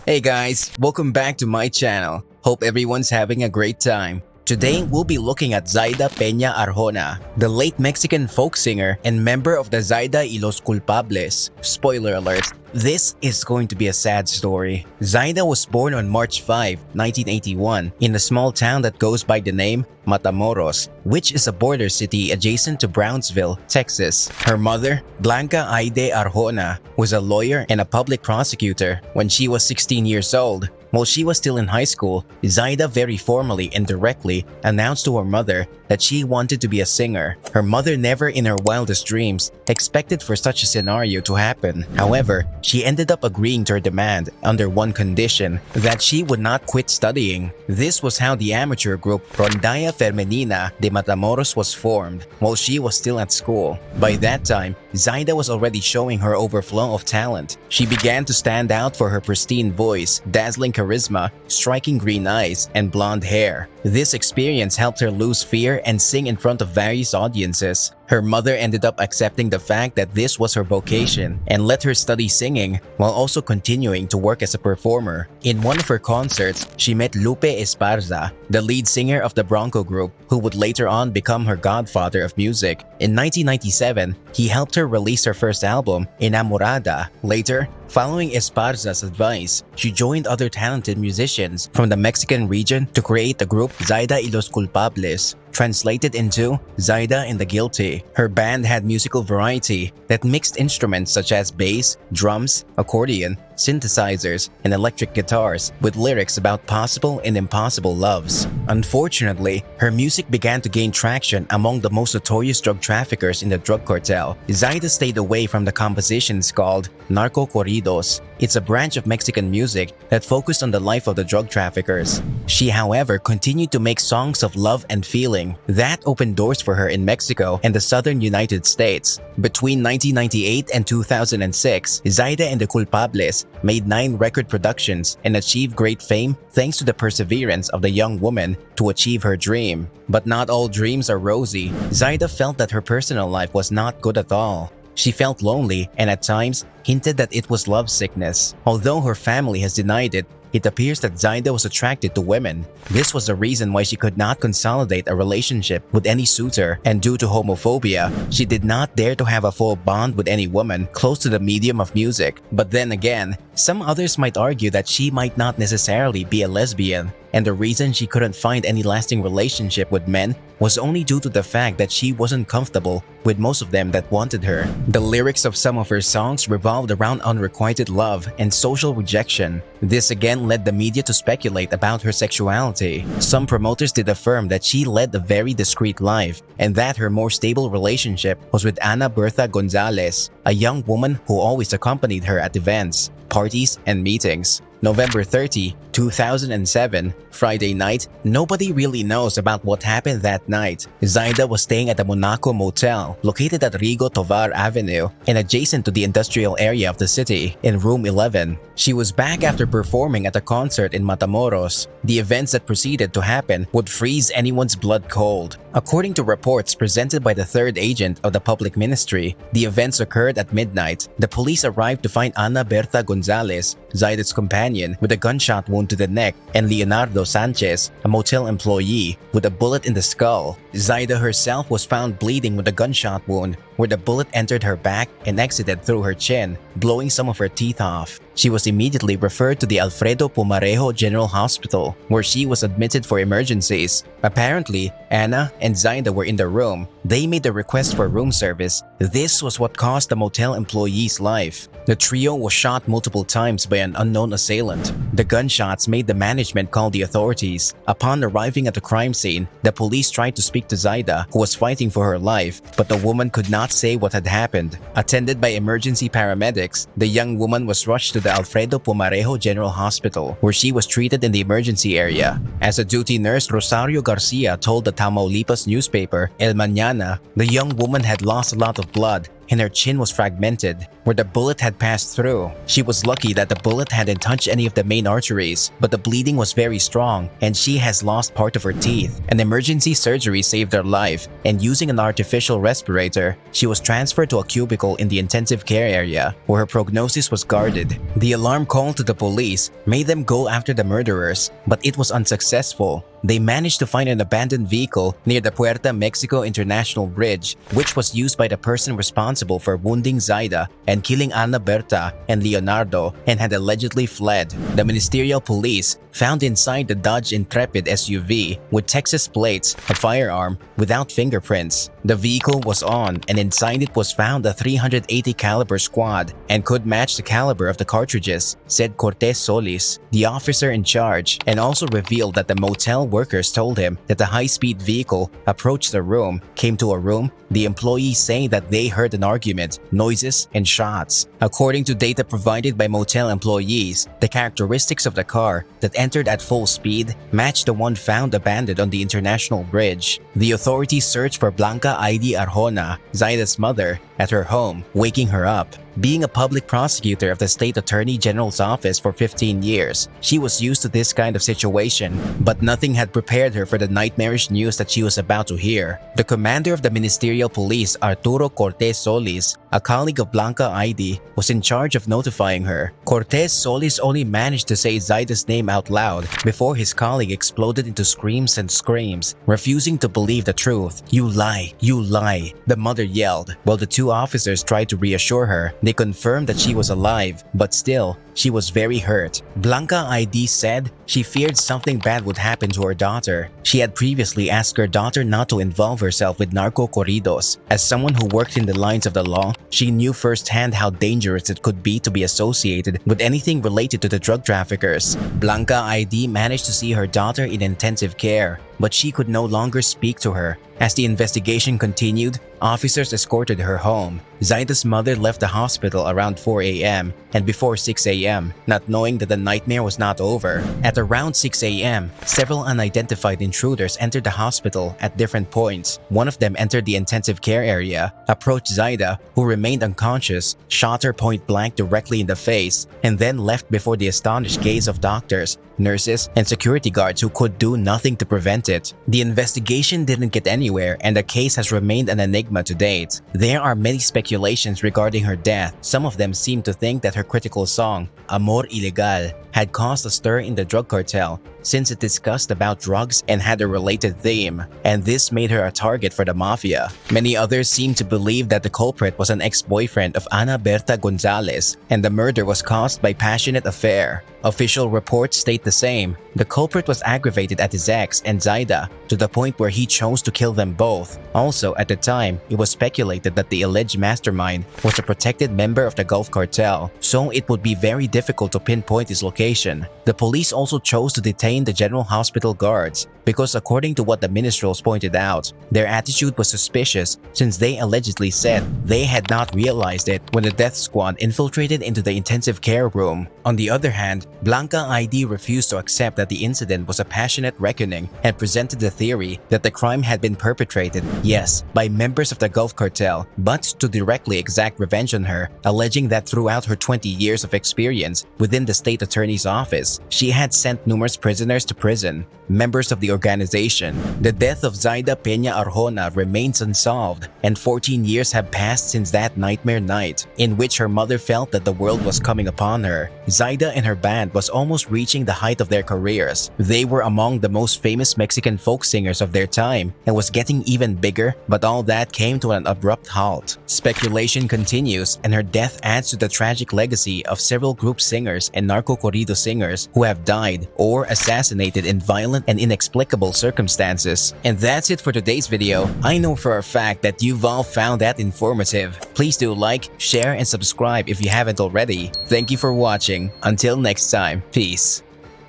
Hey guys, welcome back to my channel. Hope everyone's having a great time. Today, we'll be looking at Zayda Pena Arjona, the late Mexican folk singer and member of the Zayda y Los Culpables. Spoiler alert, this is going to be a sad story. Zayda was born on March 5, 1981 in a small town that goes by the name Matamoros, which is a border city adjacent to Brownsville, Texas. Her mother, Blanca Aide Arjona, was a lawyer and a public prosecutor. When she was 16 years old, while she was still in high school, Zayda very formally and directly announced to her mother that she wanted to be a singer. Her mother never in her wildest dreams expected for such a scenario to happen. However, she ended up agreeing to her demand under one condition, that she would not quit studying. This was how the amateur group Rondalla Femenina de Matamoros was formed while she was still at school. By that time, Zayda was already showing her overflow of talent. She began to stand out for her pristine voice, dazzling charisma, striking green eyes, and blonde hair. This experience helped her lose fear and sing in front of various audiences. Her mother ended up accepting the fact that this was her vocation and let her study singing while also continuing to work as a performer. In one of her concerts, she met Lupe Esparza, the lead singer of the Broncos group, who would later on become her godfather of music. In 1997, he helped her release her first album, ENAMORADA. Later, following Esparza's advice, she joined other talented musicians from the Mexican region to create the group Zayda y Los Culpables, translated into Zayda and the Guilty. Her band had musical variety that mixed instruments such as bass, drums, accordion, synthesizers, and electric guitars with lyrics about possible and impossible loves. Unfortunately, her music began to gain traction among the most notorious drug traffickers in the drug cartel. Zayda stayed away from the compositions called narco corridos. It's a branch of Mexican music that focused on the life of the drug traffickers. She, however, continued to make songs of love and feeling. That opened doors for her in Mexico and the southern United States. Between 1998 and 2006, Zayda and the Culpables made 9 record productions and achieved great fame thanks to the perseverance of the young woman to achieve her dream. But not all dreams are rosy. Zayda felt that her personal life was not good at all. She felt lonely and at times hinted that it was love sickness. Although her family has denied it, it appears that Zayda was attracted to women. This was the reason why she could not consolidate a relationship with any suitor, and due to homophobia, she did not dare to have a full bond with any woman close to the medium of music. But then again, some others might argue that she might not necessarily be a lesbian, and the reason she couldn't find any lasting relationship with men was only due to the fact that she wasn't comfortable with most of them that wanted her. The lyrics of some of her songs revolved around unrequited love and social rejection. This again led the media to speculate about her sexuality. Some promoters did affirm that she led a very discreet life and that her more stable relationship was with Bertha González, a young woman who always accompanied her at events, parties, and meetings. November 30, 2007, Friday night, nobody really knows about what happened that night. Zayda was staying at the Monaco Motel, located at Rigo Tovar Avenue and adjacent to the industrial area of the city, in room 11. She was back after performing at a concert in Matamoros. The events that proceeded to happen would freeze anyone's blood cold. According to reports presented by the third agent of the public ministry, the events occurred at midnight. The police arrived to find Bertha González, Zayda's companion, with a gunshot wound to the neck, and Leonardo Sanchez, a motel employee, with a bullet in the skull. Zayda herself was found bleeding with a gunshot wound where the bullet entered her back and exited through her chin, blowing some of her teeth off. She was immediately referred to the ALFREDO PUMAREJO General Hospital, where she was admitted for emergencies. Apparently, Anna and Zayda were in the room. They made a request for room service. This was what cost the motel employee's life. The trio was shot multiple times by an unknown assailant. The gunshots made the management call the authorities. Upon arriving at the crime scene, the police tried to speak to Zayda, who was fighting for her life, but the woman could not say what had happened. Attended by emergency paramedics, the young woman was rushed to the ALFREDO PUMAREJO General Hospital, where she was treated in the emergency area. As a duty nurse, Rosario Garcia told the Tamaulipas newspaper El Mañana, the young woman had lost a lot of blood and her chin was fragmented, where the bullet had passed through. She was lucky that the bullet hadn't touched any of the main arteries, but the bleeding was very strong, and she has lost part of her teeth. An emergency surgery saved her life, and using an artificial respirator, she was transferred to a cubicle in the intensive care area, where her prognosis was guarded. The alarm call to the police made them go after the murderers, but it was unsuccessful. They managed to find an abandoned vehicle near the Puerto Mexico International Bridge, which was used by the person responsible for wounding Zayda and killing Ana, Bertha, and Leonardo, and had allegedly fled. The ministerial police found inside the Dodge Intrepid SUV with Texas plates a firearm without fingerprints. The vehicle was on, and inside it was found a .380 caliber squad and could match the caliber of the cartridges, said CORTÉS SOLIS, the officer in charge, and also revealed that the motel workers told him that the high-speed vehicle approached the room, came to a room, the employees saying that they heard an argument, noises, and shots. According to data provided by motel employees, the characteristics of the car that entered at full speed matched the one found abandoned on the international bridge. The authorities searched for Blanca ID Arjona, Zayda's mother, at her home, waking her up. Being a public prosecutor of the State Attorney General's office for 15 years, she was used to this kind of situation, but nothing had prepared her for the nightmarish news that she was about to hear. The commander of the ministerial police, Arturo Cortés Solis, a colleague of Blanca ID, was in charge of notifying her. Cortés Solis only managed to say Zayda's name out loud before his colleague exploded into screams and screams, refusing to believe the truth. "You lie, you lie," the mother yelled, while the two officers tried to reassure her. They confirmed that she was alive, but still, she was very hurt. Blanca ID said she feared something bad would happen to her daughter. She had previously asked her daughter not to involve herself with narco corridos. As someone who worked in the lines of the law, she knew firsthand how dangerous it could be to be associated with anything related to the drug traffickers. Blanca ID managed to see her daughter in intensive care, but she could no longer speak to her. As the investigation continued, officers escorted her home. Zayda's mother left the hospital around 4 a.m. and before 6 a.m., not knowing that the nightmare was not over. At around 6 a.m., several unidentified intruders entered the hospital at different points. One of them entered the intensive care area, approached Zayda, who remained unconscious, shot her point blank directly in the face, and then left before the astonished gaze of doctors, nurses, and security guards who could do nothing to prevent it. The investigation didn't get anywhere, and the case has remained an enigma to date. There are many speculations regarding her death. Some of them seem to think that her critical song, AMOR ILEGAL, had caused a stir in the drug cartel since it discussed about drugs and had a related theme, and this made her a target for the mafia. Many others seem to believe that the culprit was an ex-boyfriend of Ana Bertha Gonzalez, and the murder was caused by passionate affair. Official reports state the same. The culprit was aggravated at his ex and Zayda to the point where he chose to kill them both. Also, at the time, it was speculated that the alleged mastermind was a protected member of the Gulf Cartel, so it would be very difficult to pinpoint his location. The police also chose to detain the General Hospital guards because, according to what the ministerials pointed out, their attitude was suspicious since they allegedly said they had not realized it when the death squad infiltrated into the intensive care room. On the other hand, Blanca ID refused to accept that the incident was a passionate reckoning and presented the theory that the crime had been perpetrated, yes, by members of the Gulf Cartel, but to directly exact revenge on her, alleging that throughout her 20 years of experience within the state attorney's office, she had sent numerous prisoners to prison, members of the organization. The death of Zayda Pena Arjona remains unsolved, and 14 years have passed since that nightmare night, in which her mother felt that the world was coming upon her. Zayda and her band was almost reaching the height of their careers. They were among the most famous Mexican folk singers of their time and was getting even bigger, but all that came to an abrupt halt. Speculation continues, and her death adds to the tragic legacy of several group singers and narco corrido singers who have died or assassinated in violent and inexplicable circumstances. And that's it for today's video. I know for a fact that you've all found that informative. Please do like, share, and subscribe if you haven't already. Thank you for watching. Until next time, peace.